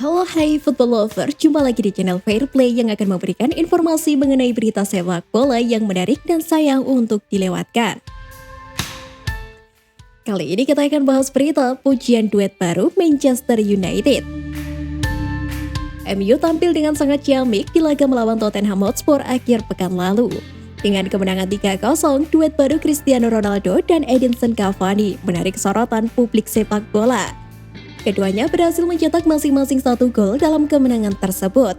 Halo hai football lover, jumpa lagi di channel Fair Play yang akan memberikan informasi mengenai berita sepak bola yang menarik dan sayang untuk dilewatkan. Kali ini kita akan bahas berita pujian duet baru Manchester United. MU tampil dengan sangat ciamik di laga melawan Tottenham Hotspur akhir pekan lalu. Dengan kemenangan 3-0, duet baru Cristiano Ronaldo dan Edinson Cavani menarik sorotan publik sepak bola. Keduanya berhasil mencetak masing-masing 1 gol dalam kemenangan tersebut.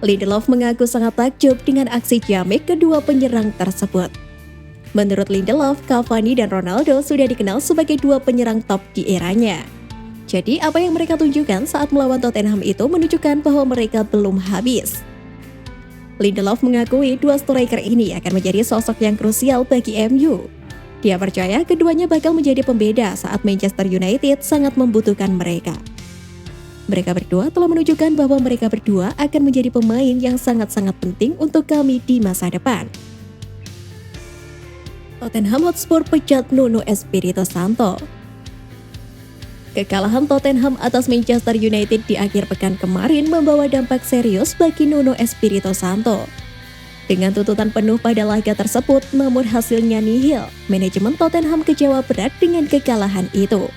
Lindelof mengaku sangat takjub dengan aksi ciamik kedua penyerang tersebut. Menurut Lindelof, Cavani dan Ronaldo sudah dikenal sebagai dua penyerang top di eranya. Jadi apa yang mereka tunjukkan saat melawan Tottenham itu menunjukkan bahwa mereka belum habis. Lindelof mengakui dua striker ini akan menjadi sosok yang krusial bagi MU. Dia percaya keduanya bakal menjadi pembeda saat Manchester United sangat membutuhkan mereka. Mereka berdua telah menunjukkan bahwa mereka berdua akan menjadi pemain yang sangat-sangat penting untuk kami di masa depan. Tottenham Hotspur pecat Nuno Espirito Santo. Kekalahan Tottenham atas Manchester United di akhir pekan kemarin membawa dampak serius bagi Nuno Espirito Santo. Dengan tuntutan penuh pada laga tersebut, namun hasilnya nihil, manajemen Tottenham kecewa berat dengan kekalahan itu.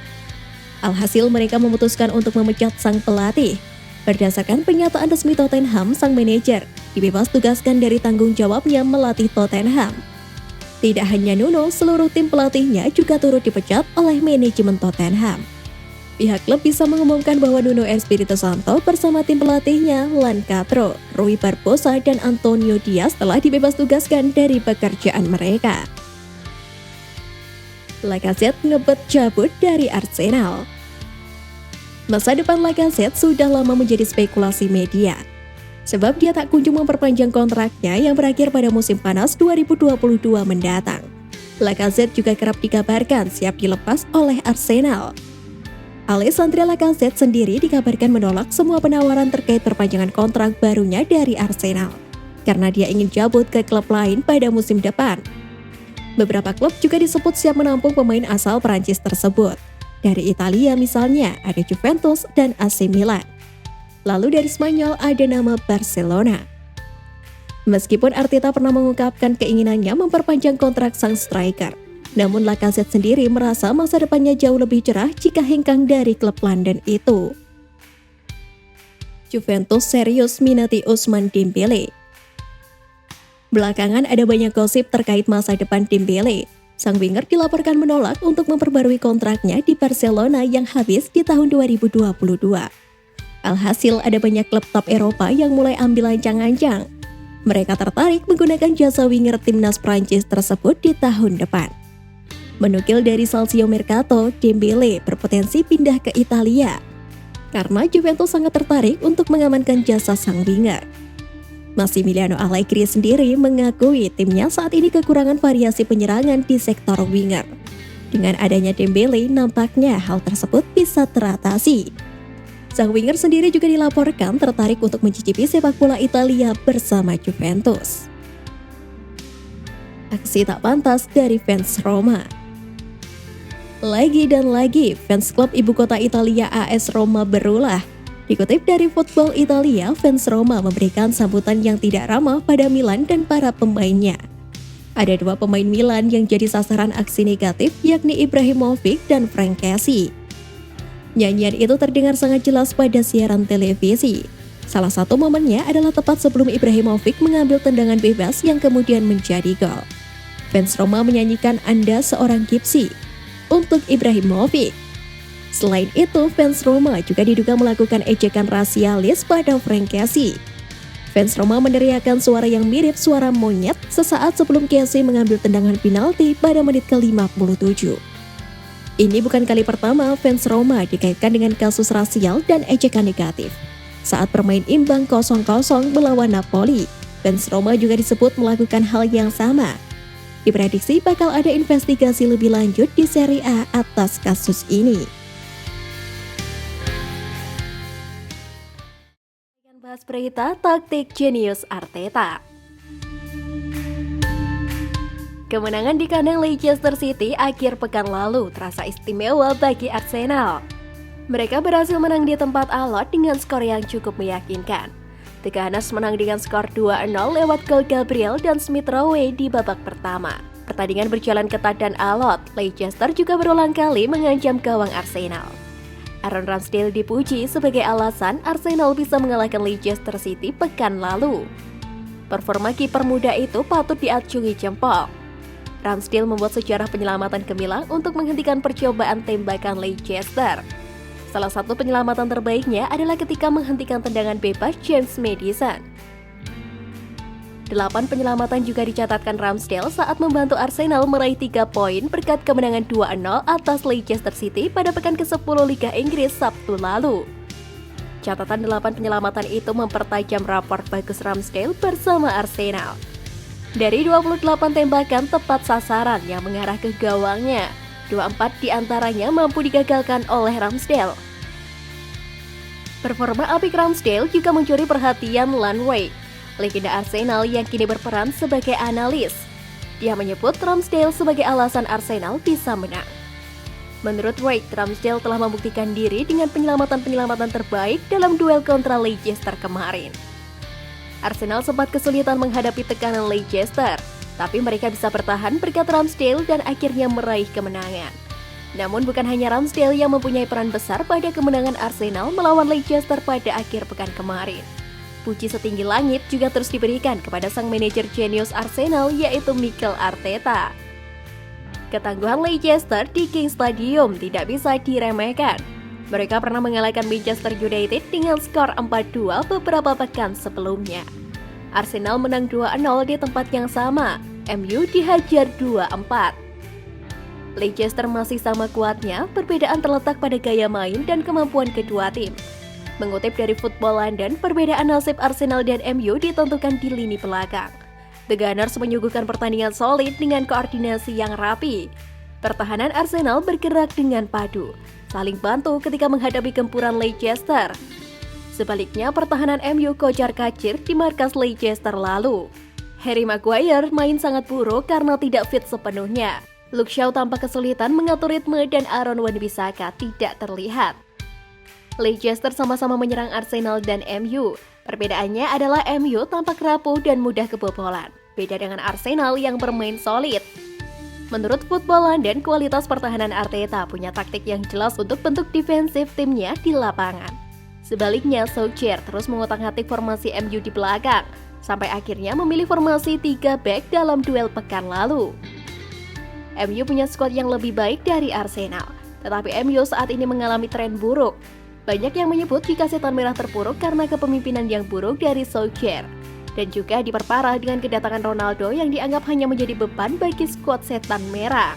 Alhasil mereka memutuskan untuk memecat sang pelatih. Berdasarkan pernyataan resmi Tottenham, sang manajer dibebas tugaskan dari tanggung jawabnya melatih Tottenham. Tidak hanya Nuno, seluruh tim pelatihnya juga turut dipecat oleh manajemen Tottenham. Pihak klub bisa mengumumkan bahwa Nuno Espirito Santo bersama tim pelatihnya Lan Catro, Rui Barbosa, dan Antonio Diaz telah dibebas tugaskan dari pekerjaan mereka. Lacazette ngebet cabut dari Arsenal. Masa depan Lacazette sudah lama menjadi spekulasi media, sebab dia tak kunjung memperpanjang kontraknya yang berakhir pada musim panas 2022 mendatang. Lacazette juga kerap dikabarkan siap dilepas oleh Arsenal. Alessandro Lacazette sendiri dikabarkan menolak semua penawaran terkait perpanjangan kontrak barunya dari Arsenal, karena dia ingin cabut ke klub lain pada musim depan. Beberapa klub juga disebut siap menampung pemain asal Prancis tersebut. Dari Italia misalnya ada Juventus dan AC Milan. Lalu dari Spanyol ada nama Barcelona. Meskipun Arteta pernah mengungkapkan keinginannya memperpanjang kontrak sang striker, namun Lacazette sendiri merasa masa depannya jauh lebih cerah jika hengkang dari klub London itu. Juventus serius minati Ousmane Dembele. Belakangan ada banyak gosip terkait masa depan Dembele. Sang winger dilaporkan menolak untuk memperbarui kontraknya di Barcelona yang habis di tahun 2022. Alhasil ada banyak klub top Eropa yang mulai ambil ancang-ancang. Mereka tertarik menggunakan jasa winger timnas Prancis tersebut di tahun depan. Menukil dari Calcio Mercato, Dembele berpotensi pindah ke Italia karena Juventus sangat tertarik untuk mengamankan jasa sang winger. Massimiliano Allegri sendiri mengakui timnya saat ini kekurangan variasi penyerangan di sektor winger. Dengan adanya Dembele, nampaknya hal tersebut bisa teratasi. Sang winger sendiri juga dilaporkan tertarik untuk mencicipi sepak bola Italia bersama Juventus. Aksi tak pantas dari fans Roma. Lagi dan lagi, fans klub ibu kota Italia AS Roma berulah. Dikutip dari Football Italia, fans Roma memberikan sambutan yang tidak ramah pada Milan dan para pemainnya. Ada dua pemain Milan yang jadi sasaran aksi negatif, yakni Ibrahimovic dan Frank Kessie. Nyanyian itu terdengar sangat jelas pada siaran televisi. Salah satu momennya adalah tepat sebelum Ibrahimovic mengambil tendangan bebas yang kemudian menjadi gol. Fans Roma menyanyikan "Anda seorang Gypsy" untuk Ibrahimovic. Selain itu, fans Roma juga diduga melakukan ejekan rasialis pada Frank Kessie. Fans Roma meneriakkan suara yang mirip suara monyet sesaat sebelum Kessie mengambil tendangan penalti pada menit ke-57. Ini bukan kali pertama fans Roma dikaitkan dengan kasus rasial dan ejekan negatif. Saat bermain imbang 0-0 melawan Napoli, fans Roma juga disebut melakukan hal yang sama. Diprediksi bakal ada investigasi lebih lanjut di Serie A atas kasus ini. Akan bahas berita taktik jenius Arteta. Kemenangan di kandang Leicester City akhir pekan lalu terasa istimewa bagi Arsenal. Mereka berhasil menang di tempat Alot dengan skor yang cukup meyakinkan. The Gunners menang dengan skor 2-0 lewat gol Gabriel dan Smith Rowe di babak pertama. Pertandingan berjalan ketat dan alot. Leicester juga berulang kali mengancam gawang Arsenal. Aaron Ramsdale dipuji sebagai alasan Arsenal bisa mengalahkan Leicester City pekan lalu. Performa kiper muda itu patut diacungi jempol. Ramsdale membuat sejarah penyelamatan gemilang untuk menghentikan percobaan tembakan Leicester. Salah satu penyelamatan terbaiknya adalah ketika menghentikan tendangan bebas James Maddison. 8 penyelamatan juga dicatatkan Ramsdale saat membantu Arsenal meraih 3 poin berkat kemenangan 2-0 atas Leicester City pada pekan ke-10 Liga Inggris Sabtu lalu. Catatan 8 penyelamatan itu mempertajam rapor bagus Ramsdale bersama Arsenal. Dari 28 tembakan tepat sasaran yang mengarah ke gawangnya, 24 diantaranya mampu digagalkan oleh Ramsdale. Performa apik Ramsdale juga mencuri perhatian Lan Wake, legenda Arsenal yang kini berperan sebagai analis. Dia menyebut Ramsdale sebagai alasan Arsenal bisa menang. Menurut Wake, Ramsdale telah membuktikan diri dengan penyelamatan-penyelamatan terbaik dalam duel kontra Leicester kemarin. Arsenal sempat kesulitan menghadapi tekanan Leicester, tapi mereka bisa bertahan berkat Ramsdale dan akhirnya meraih kemenangan. Namun bukan hanya Ramsdale yang mempunyai peran besar pada kemenangan Arsenal melawan Leicester pada akhir pekan kemarin. Puji setinggi langit juga terus diberikan kepada sang manajer jenius Arsenal yaitu Mikel Arteta. Ketangguhan Leicester di King Stadium tidak bisa diremehkan. Mereka pernah mengalahkan Manchester United dengan skor 4-2 beberapa pekan sebelumnya. Arsenal menang 2-0 di tempat yang sama, MU dihajar 2-4. Leicester masih sama kuatnya, perbedaan terletak pada gaya main dan kemampuan kedua tim. Mengutip dari Football London, perbedaan nasib Arsenal dan MU ditentukan di lini belakang. The Gunners menyuguhkan pertandingan solid dengan koordinasi yang rapi. Pertahanan Arsenal bergerak dengan padu, saling bantu ketika menghadapi gempuran Leicester. Sebaliknya, pertahanan MU kocar-kacir di markas Leicester lalu. Harry Maguire main sangat buruk karena tidak fit sepenuhnya. Luke Shaw tampak kesulitan mengatur ritme dan Aaron Wan-Bissaka tidak terlihat. Leicester sama-sama menyerang Arsenal dan MU. Perbedaannya adalah MU tampak rapuh dan mudah kebobolan. Beda dengan Arsenal yang bermain solid. Menurut Football London, kualitas pertahanan Arteta punya taktik yang jelas untuk bentuk defensif timnya di lapangan. Sebaliknya, Solskjaer terus mengotak-atik formasi MU di belakang, sampai akhirnya memilih formasi 3 back dalam duel pekan lalu. MU punya skuad yang lebih baik dari Arsenal, tetapi MU saat ini mengalami tren buruk. Banyak yang menyebut jika setan merah terpuruk karena kepemimpinan yang buruk dari Solskjaer, dan juga diperparah dengan kedatangan Ronaldo yang dianggap hanya menjadi beban bagi skuad setan merah.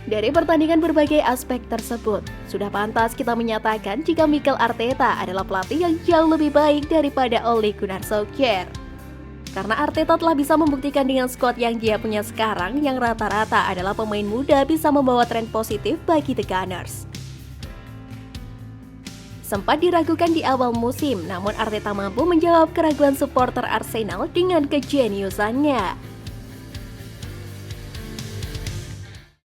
Dari pertandingan berbagai aspek tersebut, sudah pantas kita menyatakan jika Mikel Arteta adalah pelatih yang jauh lebih baik daripada Ole Gunnar Solskjaer. Karena Arteta telah bisa membuktikan dengan skuad yang dia punya sekarang yang rata-rata adalah pemain muda bisa membawa tren positif bagi The Gunners. Sempat diragukan di awal musim, namun Arteta mampu menjawab keraguan supporter Arsenal dengan kejeniusannya.